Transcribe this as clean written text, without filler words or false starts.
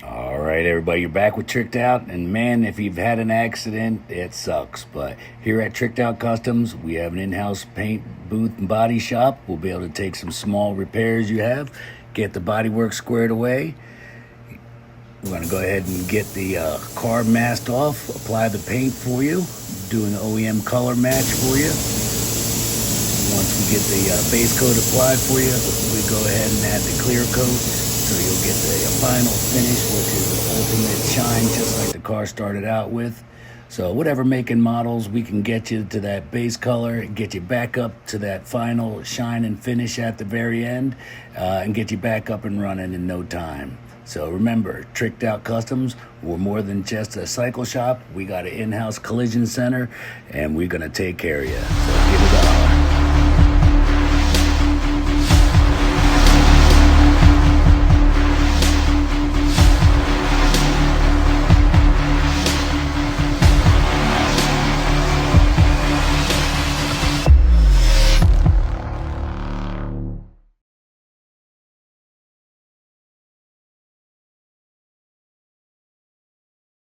All right, everybody, you're back with Tricked Out. And man, if you've had an accident, it sucks. But here at Tricked Out Customs, we have an in-house paint booth and body shop. We'll be able to take some small repairs you have, get the bodywork squared away. We're going to go ahead and get the carb mask off, apply the paint for you, do an OEM color match for you. Once we get the base coat applied for you, we go ahead and add the clear coat, so you'll get the final finish, which is the ultimate shine, just like the car started out with. So whatever make and models, we can get you to that base color, get you back up to that final shine and finish at the very end, and get you back up and running in no time. So remember, Tricked Out Customs, we're more than just a cycle shop. We got an in-house collision center, and we're going to take care of you. So give it up.